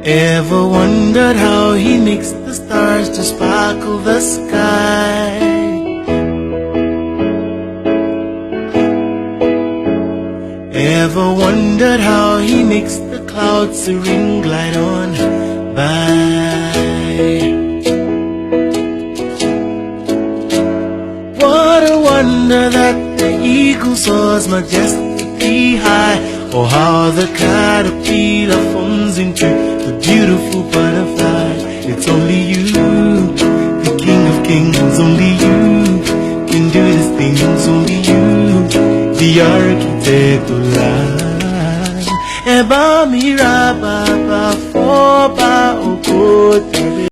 Ever wondered how he makes the stars to sparkle the sky? Ever wondered how he makes the clouds serene glide on by? What a wonder that the eagle soars majestically high, or how the caterpillar forms into the beautiful butterfly. It's only you, the King of Kings, only you can do these things, only you, the architect of life. Eba mira baba for ba okot.